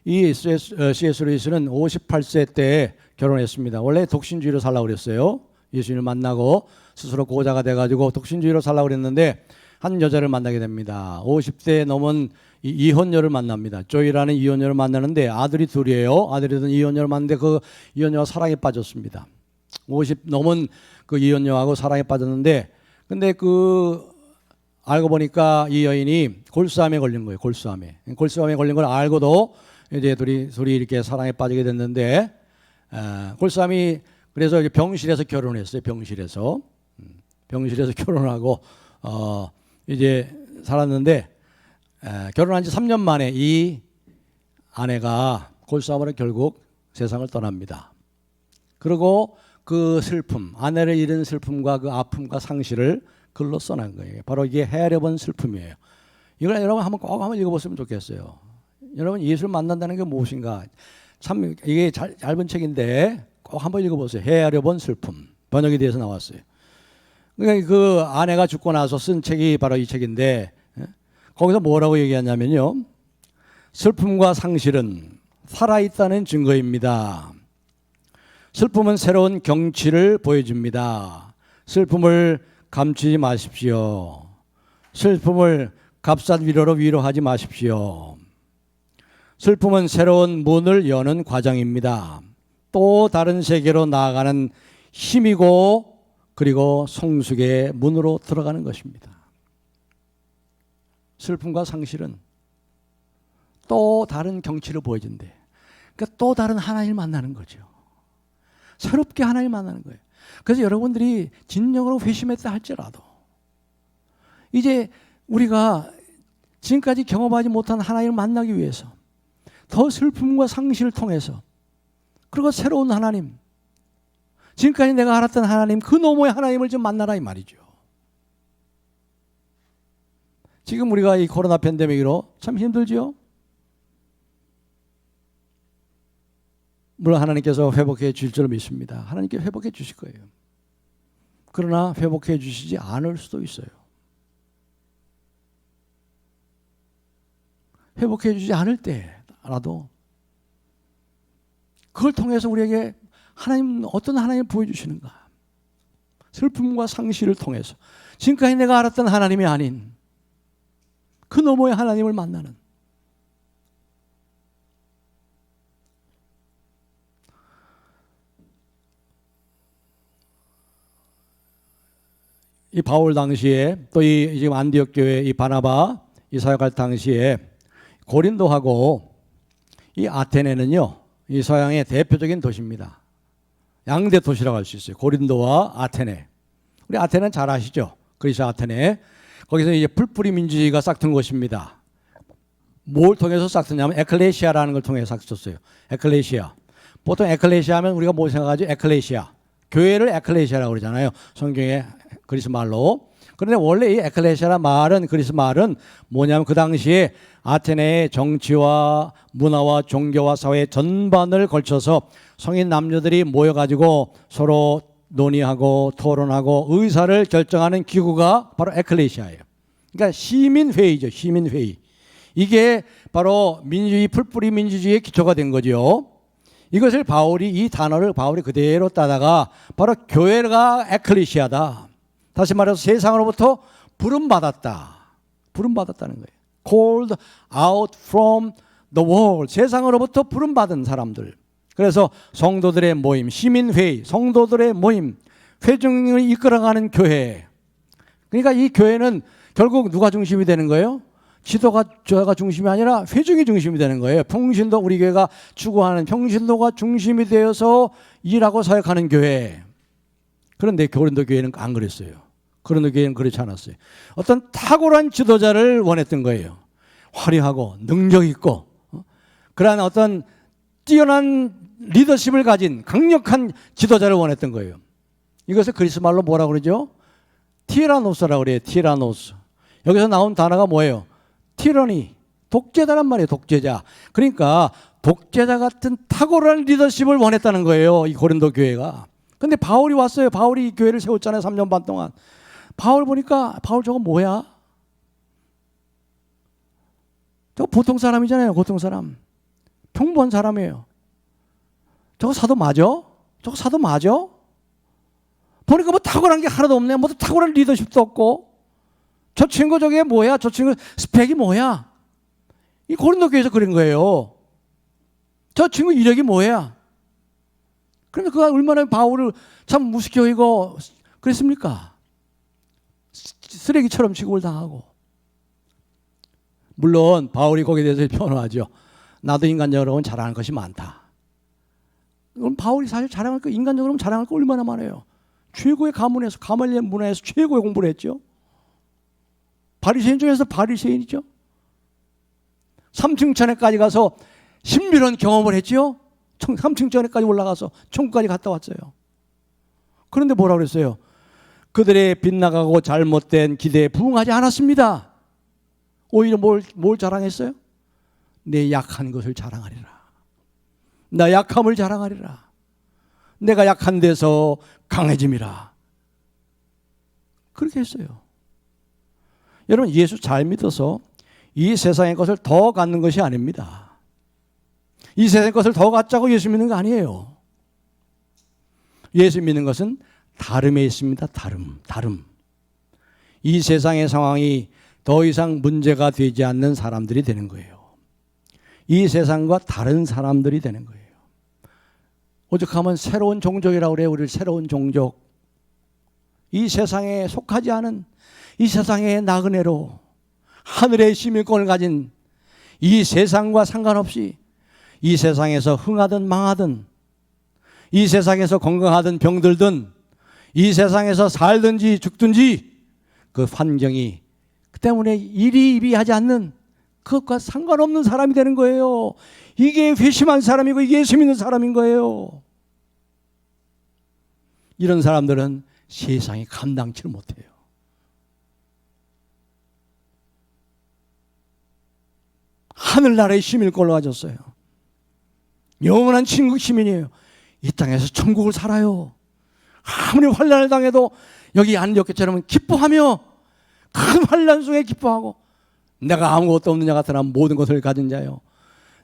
이 C.S. 루이스는 58세 때 결혼했습니다. 원래 독신주의로 살라고 그랬어요. 예수님을 만나고 스스로 고자가 돼가지고 독신주의로 살라고 그랬는데 한 여자를 만나게 됩니다. 50대 넘은 이혼녀를 만납니다. 조이라는 이혼녀를 만나는데 아들이 둘이에요. 아들이든 이혼녀를 만났는데 그 이혼녀와 사랑에 빠졌습니다. 50 넘은 그 이혼녀하고 사랑에 빠졌는데 근데 알고 보니까 이 여인이 골수암에 걸린 거예요. 골수암에 걸린 걸 알고도 이제 둘이 이렇게 사랑에 빠지게 됐는데 골삼이 그래서 이제 병실에서 결혼했어요. 병실에서 결혼하고 이제 살았는데 결혼한 지 3년 만에 이 아내가 골삼으로 결국 세상을 떠납니다. 그리고 그 슬픔, 아내를 잃은 슬픔과 그 아픔과 상실을 글로 써낸 거예요. 바로 이게 헤아려 본 슬픔이에요. 이걸 여러분 꼭 한번 읽어봤으면 좋겠어요. 여러분 예수를 만난다는 게 무엇인가? 참 이게 짧은 책인데 꼭 한번 읽어보세요. 헤아려 본 슬픔. 번역에 대해서 나왔어요. 그러니까 그 아내가 죽고 나서 쓴 책이 바로 이 책인데 거기서 뭐라고 얘기하냐면요. 슬픔과 상실은 살아있다는 증거입니다. 슬픔은 새로운 경치를 보여줍니다. 슬픔을 감추지 마십시오. 슬픔을 값싼 위로로 위로하지 마십시오. 슬픔은 새로운 문을 여는 과정입니다. 또 다른 세계로 나아가는 힘이고 그리고 성숙의 문으로 들어가는 것입니다. 슬픔과 상실은 또 다른 경치를 보여준대. 그러니까 또 다른 하나님을 만나는 거죠. 새롭게 하나님을 만나는 거예요. 그래서 여러분들이 진정으로 회심했다 할지라도 이제 우리가 지금까지 경험하지 못한 하나님을 만나기 위해서 더 슬픔과 상실을 통해서 그리고 새로운 하나님, 지금까지 내가 알았던 하나님, 그 너머의 하나님을 좀 만나라 이 말이죠. 지금 우리가 이 코로나 팬데믹으로 참 힘들죠. 물론 하나님께서 회복해 주실 줄 믿습니다. 하나님께 회복해 주실 거예요. 그러나 회복해 주시지 않을 수도 있어요. 회복해 주지 않을 때라도 그걸 통해서 우리에게 하나님 어떤 하나님을 보여주시는가. 슬픔과 상실을 통해서 지금까지 내가 알았던 하나님이 아닌 그 너머의 하나님을 만나는 이 바울 당시에 또 이 지금 안디옥 교회 이 바나바 이 사역할 당시에 고린도하고 이 아테네는요 이 서양의 대표적인 도시입니다. 양대 도시라고 할 수 있어요. 고린도와 아테네. 우리 아테네는 잘 아시죠? 그리스 아테네. 거기서 이제 풀뿌리 민주주의가 싹튼 곳입니다. 뭘 통해서 싹트냐면 에클레시아라는 걸 통해서 싹트었어요. 에클레시아. 보통 에클레시아 하면 우리가 뭘 생각하죠? 에클레시아. 교회를 에클레시아라고 그러잖아요. 성경에 그리스 말로. 그런데 원래 이 에클레시아라 말은 그리스 말은 뭐냐면 그 당시에 아테네의 정치와 문화와 종교와 사회 전반을 걸쳐서 성인 남녀들이 모여가지고 서로 논의하고 토론하고 의사를 결정하는 기구가 바로 에클레시아예요. 그러니까 시민회의죠. 시민회의. 이게 바로 민주주의, 풀뿌리 민주주의의 기초가 된 거죠. 이것을 이 단어를 바울이 그대로 따다가 바로 교회가 에클레시아다. 다시 말해서 세상으로부터 부름받았다. 부름받았다는 거예요. Called out from the world. 세상으로부터 부름받은 사람들. 그래서 성도들의 모임, 시민회의, 성도들의 모임, 회중을 이끌어가는 교회. 그러니까 이 교회는 결국 누가 중심이 되는 거예요? 지도자가 중심이 아니라 회중이 중심이 되는 거예요. 평신도 우리 교회가 추구하는 평신도가 중심이 되어서 일하고 사역하는 교회. 그런데 고린도 교회는 안 그랬어요. 고린도 교회는 그렇지 않았어요. 어떤 탁월한 지도자를 원했던 거예요. 화려하고 능력 있고 그러한 어떤 뛰어난 리더십을 가진 강력한 지도자를 원했던 거예요. 이것을 그리스 말로 뭐라고 그러죠? 티라노스라고 그래요. 티라노스. 여기서 나온 단어가 뭐예요? 티러니. 독재자란 말이에요. 독재자. 그러니까 독재자 같은 탁월한 리더십을 원했다는 거예요. 이 고린도 교회가. 근데 바울이 왔어요. 바울이 이 교회를 세웠잖아요. 3년 반 동안. 바울 보니까 바울 저거 뭐야? 저거 보통 사람이잖아요. 보통 사람. 평범한 사람이에요. 저거 사도 맞아? 저거 사도 맞아? 보니까 뭐 탁월한 게 하나도 없네. 뭐 탁월한 리더십도 없고. 저 친구 저게 뭐야? 저 친구 스펙이 뭐야? 이 고린도 교회에서 그런 거예요. 저 친구 이력이 뭐야? 그러면 그가 얼마나 바울을 참 무섭게 여기고 그랬습니까? 쓰레기처럼 취급을 당하고. 물론 바울이 거기에 대해서 변호하죠. 나도 인간적으로는 자랑할 것이 많다. 그럼 바울이 사실 자랑할 거, 인간적으로는 자랑할 거 얼마나 많아요. 최고의 가문에서, 가말리엘 문화에서 최고의 공부를 했죠. 바리새인 중에서 바리새인이죠. 3층 천에까지 가서 신비로운 경험을 했죠. 3층 천에까지 올라가서 천국까지 갔다 왔어요. 그런데 뭐라고 그랬어요? 그들의 빗나가고 잘못된 기대에 부응하지 않았습니다. 오히려 뭘 자랑했어요? 내 약한 것을 자랑하리라. 나 약함을 자랑하리라. 내가 약한 데서 강해짐이라. 그렇게 했어요. 여러분, 예수 잘 믿어서 이 세상의 것을 더 갖는 것이 아닙니다. 이 세상의 것을 더 갖자고 예수 믿는 거 아니에요. 예수 믿는 것은 다름에 있습니다. 다름. 이 세상의 상황이 더 이상 문제가 되지 않는 사람들이 되는 거예요. 이 세상과 다른 사람들이 되는 거예요. 오죽하면 새로운 종족이라고 그래요. 우리 새로운 종족. 이 세상에 속하지 않은, 이 세상의 나그네로 하늘의 시민권을 가진, 이 세상과 상관없이 이 세상에서 흥하든 망하든, 이 세상에서 건강하든 병들든, 이 세상에서 살든지 죽든지 그 환경이 그 때문에 이리이리하지 않는, 그것과 상관없는 사람이 되는 거예요. 이게 회심한 사람이고 이게 예수 믿는 사람인 거예요. 이런 사람들은 세상이 감당치를 못해요. 하늘나라의 시민권을 가졌어요. 영원한 천국 시민이에요. 이 땅에서 천국을 살아요. 아무리 환난을 당해도 여기 안디옥교처럼 기뻐하며, 큰 환난 속에 기뻐하고, 내가 아무것도 없는 자 같으나 모든 것을 가진 자요,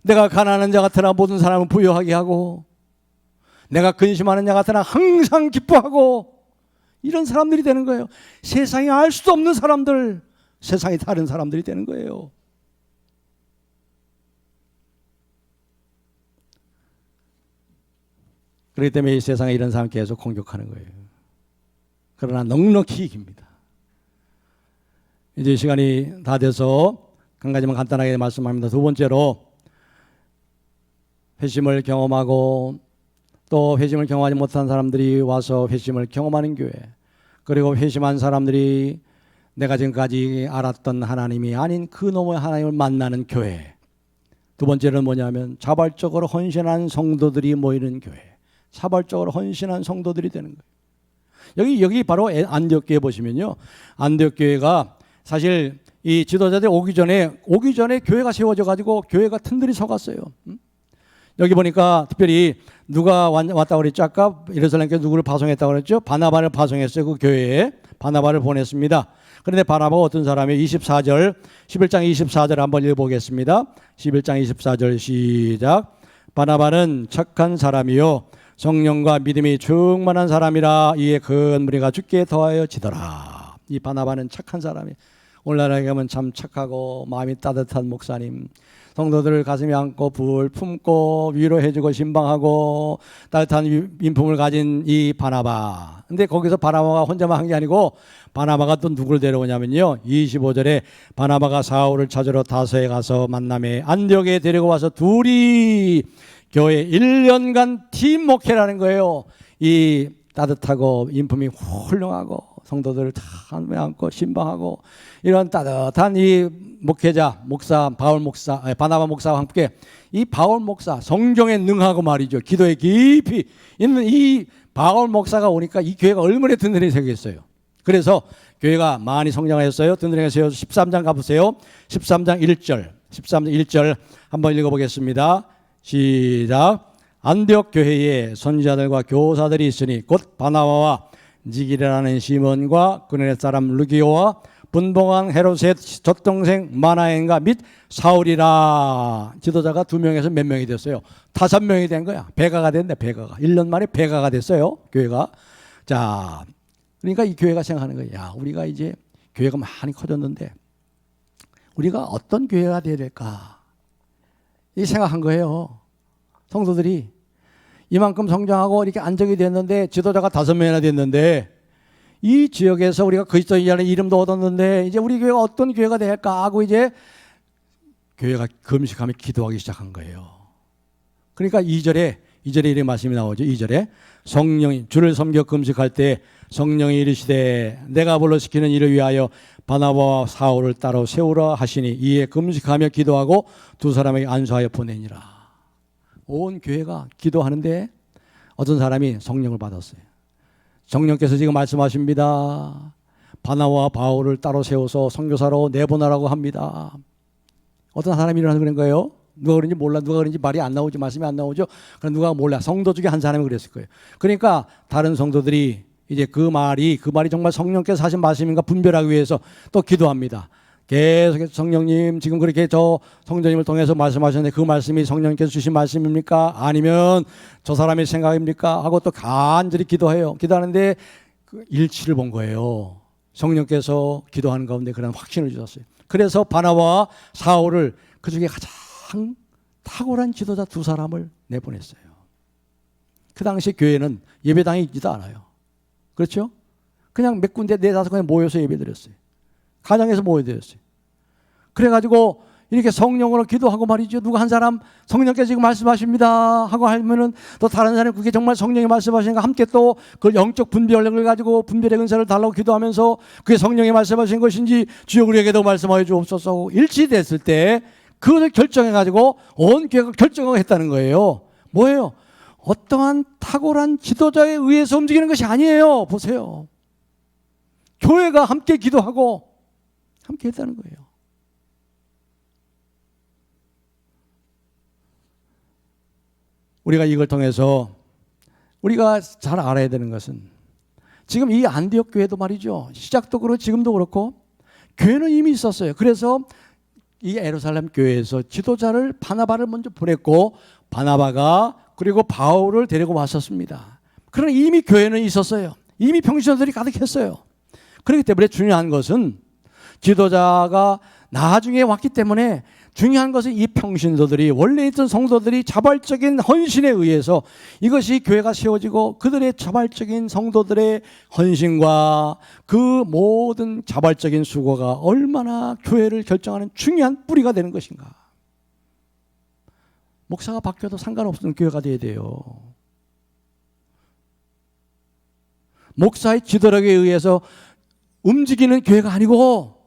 내가 가난한 자 같으나 모든 사람을 부유하게 하고, 내가 근심하는 자 같으나 항상 기뻐하고, 이런 사람들이 되는 거예요. 세상에 알 수도 없는 사람들, 세상이 다른 사람들이 되는 거예요. 그렇기 때문에 이 세상에 이런 사람 계속 공격하는 거예요. 그러나 넉넉히 이깁니다. 이제 시간이 다 돼서 한 가지만 간단하게 말씀합니다. 두 번째로, 회심을 경험하고 또 회심을 경험하지 못한 사람들이 와서 회심을 경험하는 교회, 그리고 회심한 사람들이 내가 지금까지 알았던 하나님이 아닌 그 너머의 하나님을 만나는 교회. 두 번째는 뭐냐면 자발적으로 헌신한 성도들이 모이는 교회. 자발적으로 헌신한 성도들이 되는 거예요. 여기 바로 안디옥 교회 보시면요, 안디옥 교회가 사실 이 지도자들이 오기 전에 교회가 세워져 가지고 교회가 튼들이 서갔어요. 여기 보니까 특별히 누가 왔다고 그랬죠? 아까 예루살렘께 누구를 파송했다고 그랬죠? 바나바를 파송했어요. 그 교회에 바나바를 보냈습니다. 그런데 바나바가 어떤 사람이에요? 11장 24절 한번 읽어보겠습니다. 11장 24절 시작. 바나바는 착한 사람이요 성령과 믿음이 충만한 사람이라 이에 큰 무리가 주께 더하여 지더라. 이 바나바는 착한 사람이에요. 오늘날에 가면 참 착하고 마음이 따뜻한 목사님, 성도들을 가슴에 안고 불 품고 위로해주고 신방하고 따뜻한 인품을 가진 이 바나바. 근데 거기서 바나바가 혼자만 한 게 아니고 바나바가 또 누구를 데려오냐면요, 25절에 바나바가 사울을 찾으러 다소에 가서 만남에 안디옥에 데리고 와서 둘이 교회 1년간 팀 목회라는 거예요. 이 따뜻하고 인품이 훌륭하고 성도들을 다 안에 안고 신방하고 이런 따뜻한 이 목회자, 목사, 바나바 목사와 함께 이 바울 목사, 성경에 능하고 말이죠, 기도에 깊이 있는 이 바울 목사가 오니까 이 교회가 얼마나 든든히 생겼어요. 그래서 교회가 많이 성장했어요. 든든하게 세워서 13장 가보세요. 13장 1절 한번 읽어보겠습니다. 시작. 안디옥 교회에 선지자들과 교사들이 있으니 곧 바나바와 니기라는 시몬과 그네 사람 루기오와 분봉왕 헤롯의 젖동생 마나엔과 및 사울이라. 지도자가 2명에서 몇 명이 됐어요? 5명이 된 거야. 배가가 됐네. 배가가 1년 만에 배가가 됐어요, 교회가. 자, 그러니까 이 교회가 생각하는 거야. 야, 우리가 이제 교회가 많이 커졌는데 우리가 어떤 교회가 돼야 될까, 이 생각한 거예요. 성도들이 이만큼 성장하고 이렇게 안정이 됐는데, 지도자가 5명이나 됐는데, 이 지역에서 우리가 그리스도인이라는 이름도 얻었는데 이제 우리 교회가 어떤 교회가 될까 하고 이제 교회가 금식하며 기도하기 시작한 거예요. 그러니까 2절에 이런 말씀이 나오죠. 2절에 성령이 주를 섬겨 금식할 때 성령이 이르시되 내가 불러 시키는 일을 위하여 바나바와 사울을 따로 세우라 하시니 이에 금식하며 기도하고 두 사람에게 안수하여 보내니라. 온 교회가 기도하는데 어떤 사람이 성령을 받았어요. 성령께서 지금 말씀하십니다. 바나바와 바울을 따로 세워서 선교사로 내보내라고 합니다. 어떤 사람이 일어나서 그런 거예요. 누가 그런지 몰라. 누가 그런지 말이 안 나오죠. 말씀이 안 나오죠. 그럼 누가 몰라. 성도 중에 한 사람이 그랬을 거예요. 그러니까 다른 성도들이 이제 그 말이 정말 성령께서 하신 말씀인가 분별하기 위해서 또 기도합니다. 계속해서 성령님 지금 그렇게 저 성도님을 통해서 말씀하셨는데 그 말씀이 성령께서 주신 말씀입니까? 아니면 저 사람의 생각입니까? 하고 또 간절히 기도해요. 기도하는데 그 일치를 본 거예요. 성령께서 기도하는 가운데 그런 확신을 주셨어요. 그래서 바나바와 사울을 그 중에 가장 탁월한 지도자 두 사람을 내보냈어요. 그 당시 교회는 예배당이 있지도 않아요. 그렇죠? 그냥 몇 군데 4-5군데 모여서 예배드렸어요. 가정에서 모여드렸어요. 그래가지고 이렇게 성령으로 기도하고 말이죠. 누가 한 사람 성령께서 지금 말씀하십니다 하고 하면은 또 다른 사람이 그게 정말 성령이 말씀하시는가 함께 또 그 영적 분별력을 가지고 분별의 은사를 달라고 기도하면서 그게 성령이 말씀하신 것인지 주여 우리에게도 말씀하여 주옵소서 일치됐을 때 그것을 결정해가지고 온 교회가 결정하고 했다는 거예요. 뭐예요? 어떠한 탁월한 지도자에 의해서 움직이는 것이 아니에요. 보세요. 교회가 함께 기도하고 함께 했다는 거예요. 우리가 이걸 통해서 우리가 잘 알아야 되는 것은 지금 이 안디옥 교회도 말이죠. 시작도 그렇고 지금도 그렇고 교회는 이미 있었어요. 그래서 이 예루살렘 교회에서 지도자를 바나바를 먼저 보냈고 바나바가 그리고 바울을 데리고 왔었습니다. 그러나 이미 교회는 있었어요. 이미 평신도들이 가득했어요. 그렇기 때문에 중요한 것은 지도자가 나중에 왔기 때문에 중요한 것은 이 평신도들이 원래 있던 성도들이 자발적인 헌신에 의해서 이것이 교회가 세워지고 그들의 자발적인 성도들의 헌신과 그 모든 자발적인 수고가 얼마나 교회를 결정하는 중요한 뿌리가 되는 것인가. 목사가 바뀌어도 상관없는 교회가 돼야 돼요. 목사의 지도력에 의해서 움직이는 교회가 아니고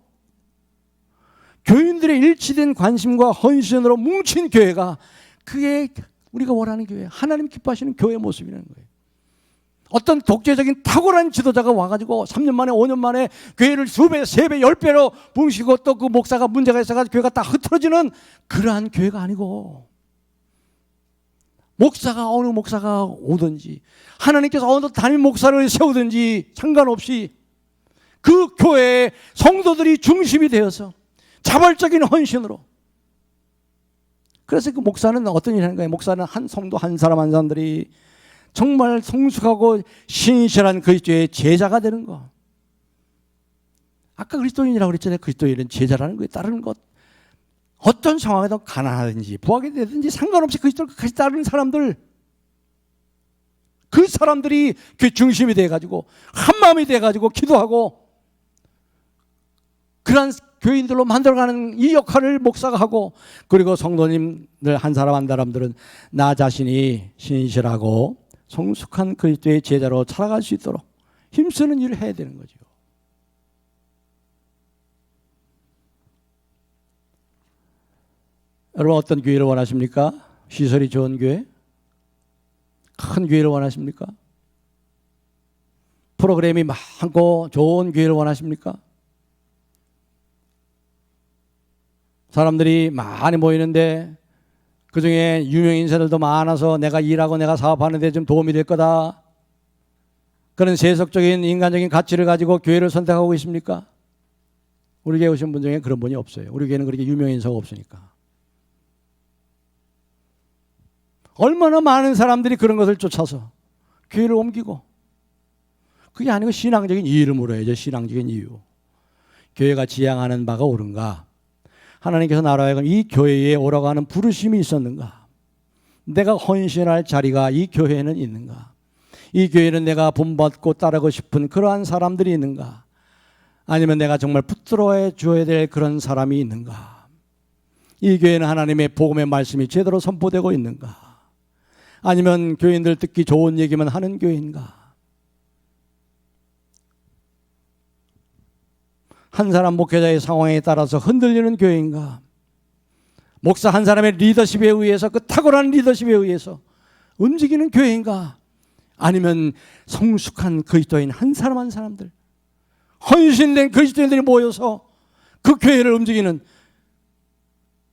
교인들의 일치된 관심과 헌신으로 뭉친 교회가 그게 우리가 원하는 교회, 하나님 기뻐하시는 교회의 모습이라는 거예요. 어떤 독재적인 탁월한 지도자가 와가지고 3년 만에 5년 만에 교회를 2배, 3배, 10배로 뭉치고 또 그 목사가 문제가 있어가지고 교회가 딱 흐트러지는 그러한 교회가 아니고 어느 목사가 오든지 하나님께서 어느 담임 목사를 세우든지 상관없이 그 교회의 성도들이 중심이 되어서 자발적인 헌신으로. 그래서 그 목사는 어떤 일을 하는 거예요? 목사는 한 성도 한 사람들이 정말 성숙하고 신실한 그리스도의 제자가 되는 거. 아까 그리스도인이라고 그랬잖아요. 그리스도인은 제자라는 거에 따르는 것. 어떤 상황에도 가난하든지 부하게 되든지 상관없이 그리스도를 같이 따르는 사람들, 그 사람들이 그 중심이 돼가지고 한 마음이 돼가지고 기도하고 그러한 교인들로 만들어가는 이 역할을 목사가 하고 그리고 성도님들 한 사람들은 나 자신이 신실하고 성숙한 그리스도의 제자로 살아갈 수 있도록 힘쓰는 일을 해야 되는 거죠. 여러분 어떤 교회를 원하십니까? 시설이 좋은 교회? 큰 교회를 원하십니까? 프로그램이 많고 좋은 교회를 원하십니까? 사람들이 많이 모이는데 그중에 유명 인사들도 많아서 내가 일하고 내가 사업하는 데 좀 도움이 될 거다. 그런 세속적인 인간적인 가치를 가지고 교회를 선택하고 있습니까? 우리 교회 오신 분 중에 그런 분이 없어요. 우리 교회는 그렇게 유명 인사가 없으니까. 얼마나 많은 사람들이 그런 것을 쫓아서 교회를 옮기고 그게 아니고 신앙적인 이유를 물어야죠. 신앙적인 이유. 교회가 지향하는 바가 옳은가? 하나님께서 나라에 이 교회에 오라고 하는 부르심이 있었는가? 내가 헌신할 자리가 이 교회에는 있는가? 이 교회는 내가 본받고 따르고 싶은 그러한 사람들이 있는가? 아니면 내가 정말 붙들어야 줘야 될 그런 사람이 있는가? 이 교회는 하나님의 복음의 말씀이 제대로 선포되고 있는가? 아니면 교인들 듣기 좋은 얘기만 하는 교회인가? 한 사람 목회자의 상황에 따라서 흔들리는 교회인가? 목사 한 사람의 리더십에 의해서, 그 탁월한 리더십에 의해서 움직이는 교회인가? 아니면 성숙한 그리스도인 한 사람 한 사람들, 헌신된 그리스도인들이 모여서 그 교회를 움직이는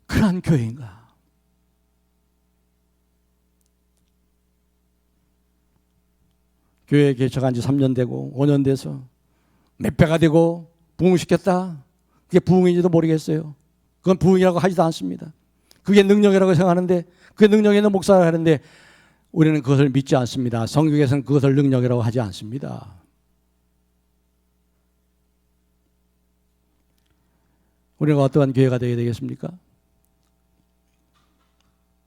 그러한 교회인가? 교회 개척한 지 3년 되고 5년 돼서 몇 배가 되고 부흥시켰다, 그게 부흥인지도 모르겠어요. 그건 부흥이라고 하지도 않습니다. 그게 능력이라고 생각하는데, 그게 능력이 있는 목사라고 하는데 우리는 그것을 믿지 않습니다. 성경에서는 그것을 능력이라고 하지 않습니다. 우리가 어떠한 교회가 되어야 되겠습니까?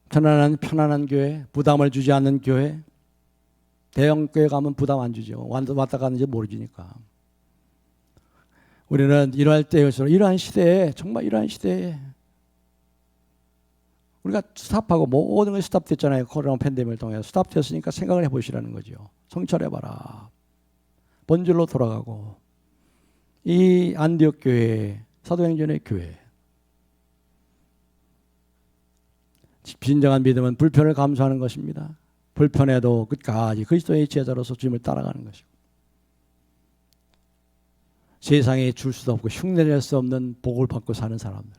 편안한 교회, 부담을 주지 않는 교회. 대형 교회 가면 부담 안 주죠. 왔다 가는지 모르니까. 우리는 이러할 때일수록, 이러한 시대에, 정말 이러한 시대에 우리가 스탑하고 모든 것이 스탑됐잖아요. 코로나 팬데믹을 통해서 스탑됐으니까 생각을 해보시라는 거죠. 성찰해봐라. 본질로 돌아가고, 이 안디옥 교회, 사도행전의 교회, 진정한 믿음은 불편을 감수하는 것입니다. 불편해도 끝까지 그리스도의 제자로서 주님을 따라가는 것이고, 세상에 줄 수도 없고 흉내낼 수 없는 복을 받고 사는 사람들,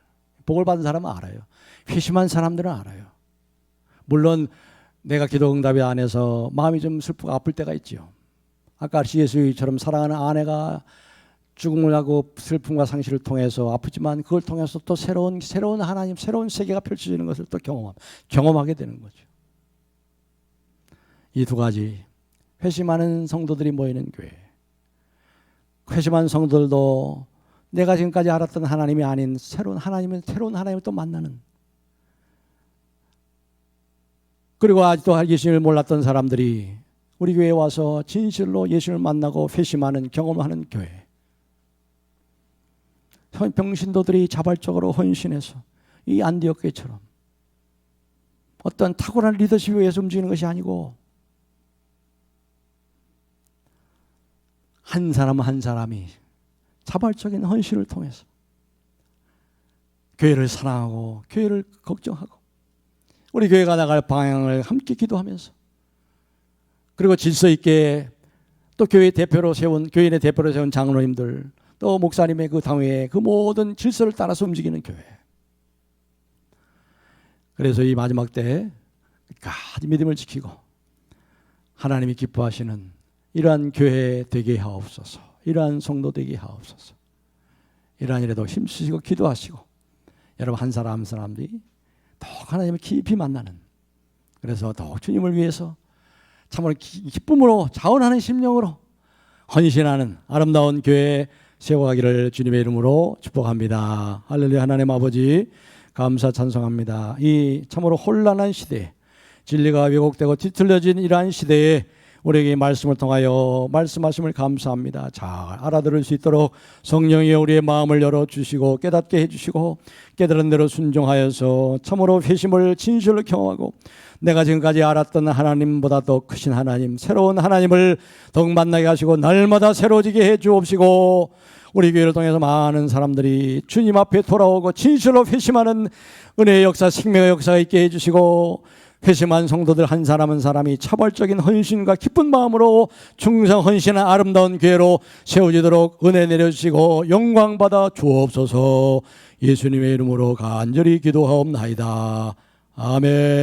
복을 받은 사람은 알아요. 회심한 사람들은 알아요. 물론 내가 기도 응답이 안 해서 마음이 좀 슬프고 아플 때가 있죠. 아까 예수처럼 사랑하는 아내가 죽음을 하고 슬픔과 상실을 통해서 아프지만 그걸 통해서 또 새로운 하나님, 새로운 세계가 펼쳐지는 것을 또 경험하게 되는 거죠. 이 두 가지, 회심하는 성도들이 모이는 교회, 회심한 성도들도 내가 지금까지 알았던 하나님이 아닌 새로운 하나님을 또 만나는, 그리고 아직도 예수님을 몰랐던 사람들이 우리 교회에 와서 진실로 예수님을 만나고 회심하는, 경험하는 교회. 병신도들이 자발적으로 헌신해서 이 안디옥 교회처럼 어떤 탁월한 리더십에 의해서 움직이는 것이 아니고, 한 사람 한 사람이 자발적인 헌신을 통해서 교회를 사랑하고 교회를 걱정하고 우리 교회가 나갈 방향을 함께 기도하면서, 그리고 질서 있게 또 교회인의 대표로 세운 장로님들, 또 목사님의 그 당회의 그 모든 질서를 따라서 움직이는 교회. 그래서 이 마지막 때에 끝까지 믿음을 지키고 하나님이 기뻐하시는 이러한 교회 되게 하옵소서. 이러한 성도 되게 하옵소서. 이러한 일에도 힘쓰시고 기도하시고, 여러분 한 사람 한 사람들이 더욱 하나님을 깊이 만나는, 그래서 더욱 주님을 위해서 참으로 기쁨으로 자원하는 심령으로 헌신하는 아름다운 교회 세워가기를 주님의 이름으로 축복합니다. 할렐루야. 하나님 아버지 감사 찬송합니다. 이 참으로 혼란한 시대에, 진리가 왜곡되고 뒤틀려진 이러한 시대에 우리에게 말씀을 통하여 말씀하심을 감사합니다. 잘 알아들을 수 있도록 성령이 우리의 마음을 열어주시고 깨닫게 해주시고, 깨달은 대로 순종하여서 참으로 회심을 진실로 경험하고 내가 지금까지 알았던 하나님보다 더 크신 하나님, 새로운 하나님을 더욱 만나게 하시고 날마다 새로워지게 해 주옵시고, 우리 교회를 통해서 많은 사람들이 주님 앞에 돌아오고 진실로 회심하는 은혜의 역사, 생명의 역사가 있게 해주시고, 회심한 성도들 한 사람 한 사람이 차발적인 헌신과 기쁜 마음으로 충성 헌신한 아름다운 교회로 세워지도록 은혜 내려주시고 영광 받아 주옵소서. 예수님의 이름으로 간절히 기도하옵나이다. 아멘.